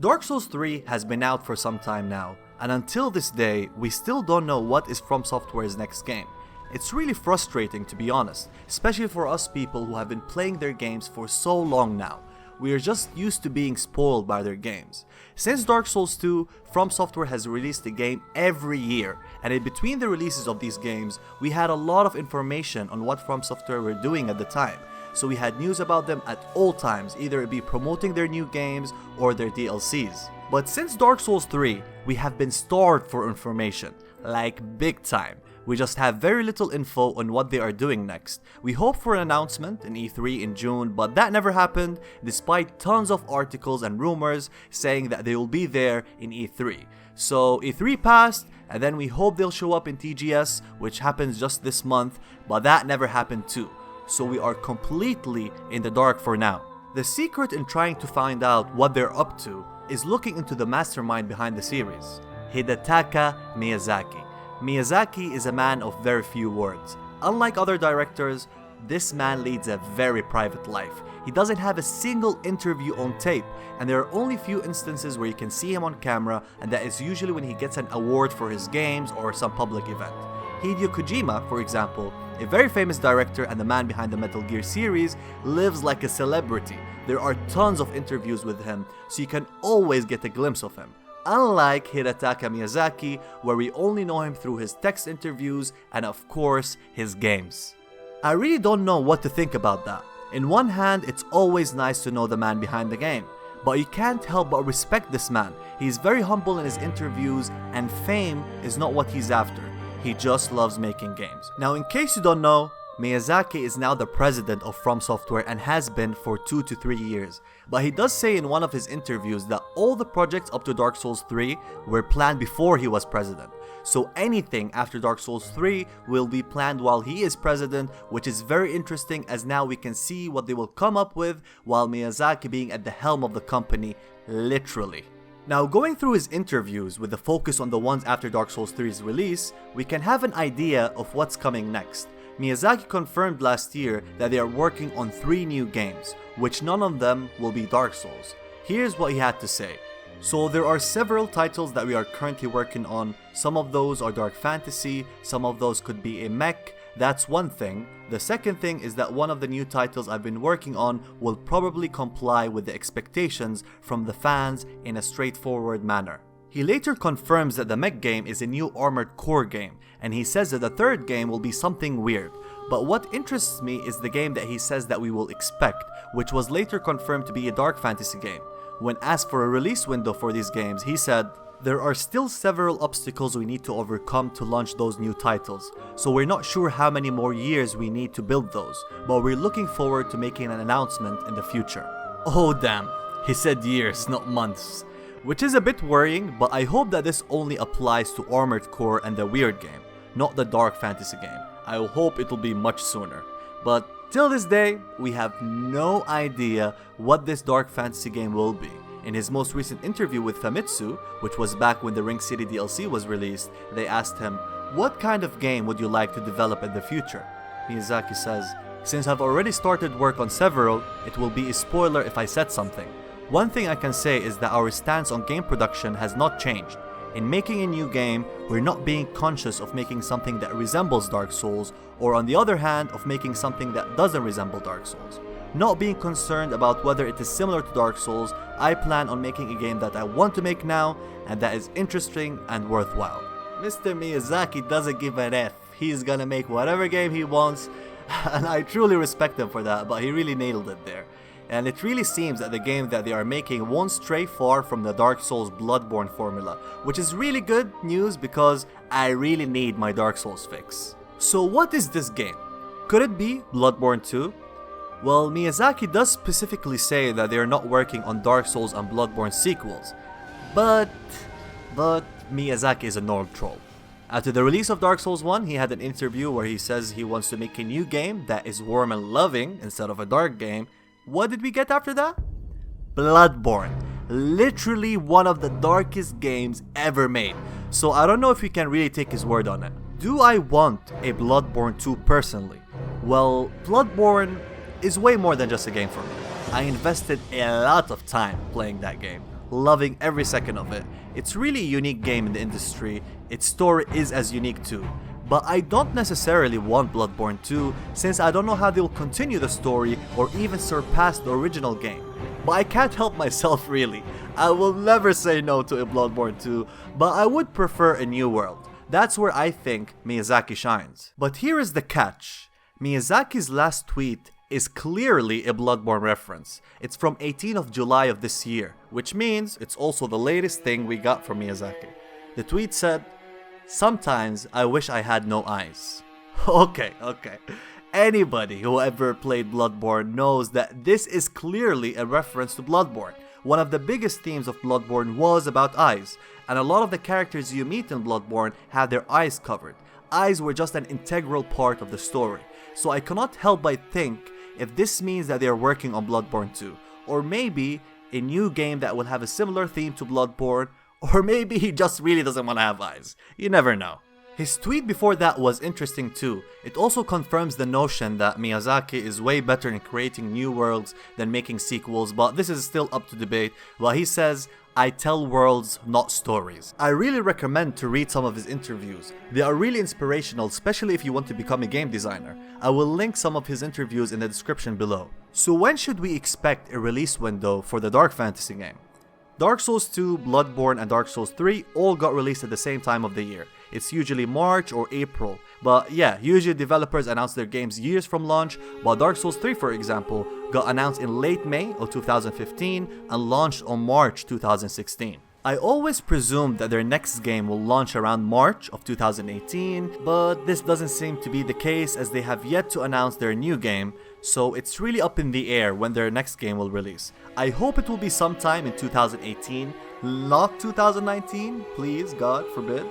Dark Souls 3 has been out for some time now, and until this day, we still don't know what is FromSoftware's next game. It's really frustrating, to be honest, especially for us people who have been playing their games for so long now. We are just used to being spoiled by their games. Since Dark Souls 2, FromSoftware has released a game every year, and in between the releases of these games, we had a lot of information on what FromSoftware were doing at the time. So we had news about them at all times, either it be promoting their new games or their DLCs. But since Dark Souls 3, we have been starved for information, like big time. We just have very little info on what they are doing next. We hoped for an announcement in E3 in June, but that never happened, despite tons of articles and rumors saying that they will be there in E3. So E3 passed, and then we hope they'll show up in TGS, which happens just this month, but that never happened too. So we are completely in the dark for now. The secret in trying to find out what they're up to is looking into the mastermind behind the series, Taka Miyazaki. Miyazaki is a man of very few words. Unlike other directors, this man leads a very private life. He doesn't have a single interview on tape, and there are only few instances where you can see him on camera, and that is usually when he gets an award for his games or some public event. Hideo Kojima, for example, a very famous director and the man behind the Metal Gear series, lives like a celebrity. There are tons of interviews with him, so you can always get a glimpse of him. Unlike Taka Miyazaki, where we only know him through his text interviews and of course, his games. I really don't know what to think about that. In one hand, it's always nice to know the man behind the game, but you can't help but respect this man. He's very humble in his interviews, and fame is not what he's after. He just loves making games. Now, in case you don't know, Miyazaki is now the president of FromSoftware and has been for 2 to 3 years. But he does say in one of his interviews that all the projects up to Dark Souls 3 were planned before he was president. So anything after Dark Souls 3 will be planned while he is president, which is very interesting as now we can see what they will come up with while Miyazaki being at the helm of the company, literally. Now, going through his interviews with the focus on the ones after Dark Souls 3's release, we can have an idea of what's coming next. Miyazaki confirmed last year that they are working on 3 new games, which none of them will be Dark Souls. Here's what he had to say. So there are several titles that we are currently working on. Some of those are dark fantasy, some of those could be a mech. That's one thing. The second thing is that one of the new titles I've been working on will probably comply with the expectations from the fans in a straightforward manner. He later confirms that the mech game is a new Armored Core game, and he says that the third game will be something weird. But what interests me is the game that he says that we will expect, which was later confirmed to be a dark fantasy game. When asked for a release window for these games, he said, "There are still several obstacles we need to overcome to launch those new titles, so we're not sure how many more years we need to build those, but we're looking forward to making an announcement in the future." Oh damn, he said years, not months. Which is a bit worrying, but I hope that this only applies to Armored Core and the weird game, not the dark fantasy game. I hope it'll be much sooner. But till this day, we have no idea what this dark fantasy game will be. In his most recent interview with Famitsu, which was back when the Ring City DLC was released, they asked him, "What kind of game would you like to develop in the future?" Miyazaki says, "Since I've already started work on several, it will be a spoiler if I said something. One thing I can say is that our stance on game production has not changed. In making a new game, we're not being conscious of making something that resembles Dark Souls, or on the other hand, of making something that doesn't resemble Dark Souls. Not being concerned about whether it is similar to Dark Souls, I plan on making a game that I want to make now, and that is interesting and worthwhile." Mr. Miyazaki doesn't give an F. He's gonna make whatever game he wants, and I truly respect him for that, but he really nailed it there. And it really seems that the game that they are making won't stray far from the Dark Souls Bloodborne formula, which is really good news because I really need my Dark Souls fix. So what is this game? Could it be Bloodborne 2? Well, Miyazaki does specifically say that they are not working on Dark Souls and Bloodborne sequels, but Miyazaki is a norm troll. After the release of Dark Souls 1, he had an interview where he says he wants to make a new game that is warm and loving instead of a dark game. What did we get after that? Bloodborne. Literally one of the darkest games ever made. So I don't know if we can really take his word on it. Do I want a Bloodborne 2 personally? Well, Bloodborne is way more than just a game for me. I invested a lot of time playing that game. loving every second of it. It's really a unique game in the industry, its story is as unique too. But I don't necessarily want Bloodborne 2 since I don't know how they'll continue the story or even surpass the original game. But I can't help myself really. I will never say no to a Bloodborne 2, but I would prefer a new world. That's where I think Miyazaki shines. But here is the catch. Miyazaki's last tweet is clearly a Bloodborne reference. It's from 18th of July of this year, which means it's also the latest thing we got from Miyazaki. The tweet said, "Sometimes I wish I had no eyes." Okay. Anybody who ever played Bloodborne knows that this is clearly a reference to Bloodborne. One of the biggest themes of Bloodborne was about eyes, and a lot of the characters you meet in Bloodborne have their eyes covered. Eyes were just an integral part of the story. So I cannot help but think if this means that they are working on Bloodborne 2, or maybe a new game that will have a similar theme to Bloodborne, or maybe he just really doesn't want to have eyes. You never know. His tweet before that was interesting too. It also confirms the notion that Miyazaki is way better in creating new worlds than making sequels, but this is still up to debate. Well, he says, "I tell worlds, not stories." I really recommend to read some of his interviews. They are really inspirational, especially if you want to become a game designer. I will link some of his interviews in the description below. So when should we expect a release window for the Dark Fantasy game? Dark Souls 2, Bloodborne, and Dark Souls 3 all got released at the same time of the year. It's usually March or April. But yeah, usually developers announce their games years from launch, while Dark Souls 3, for example, got announced in late May of 2015 and launched on March 2016. I always presumed that their next game will launch around March of 2018, but this doesn't seem to be the case as they have yet to announce their new game, so it's really up in the air when their next game will release. I hope it will be sometime in 2018, not 2019, please, God forbid,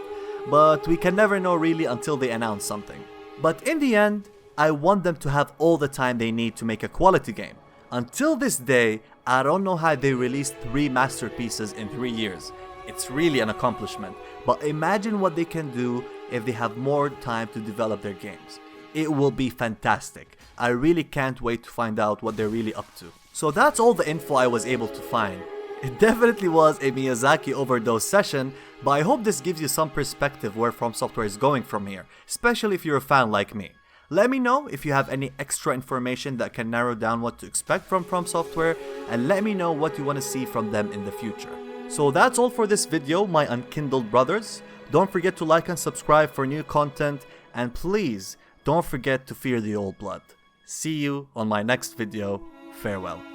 but we can never know really until they announce something. But in the end, I want them to have all the time they need to make a quality game. Until this day, I don't know how they released 3 masterpieces in 3 years. It's really an accomplishment, but imagine what they can do if they have more time to develop their games. It will be fantastic. I really can't wait to find out what they're really up to. So that's all the info I was able to find. It definitely was a Miyazaki overdose session, but I hope this gives you some perspective where FromSoftware is going from here, especially if you're a fan like me. Let me know if you have any extra information that can narrow down what to expect from FromSoftware, and let me know what you want to see from them in the future. So that's all for this video, my unkindled brothers. Don't forget to like and subscribe for new content, and please don't forget to fear the old blood. See you on my next video. Farewell.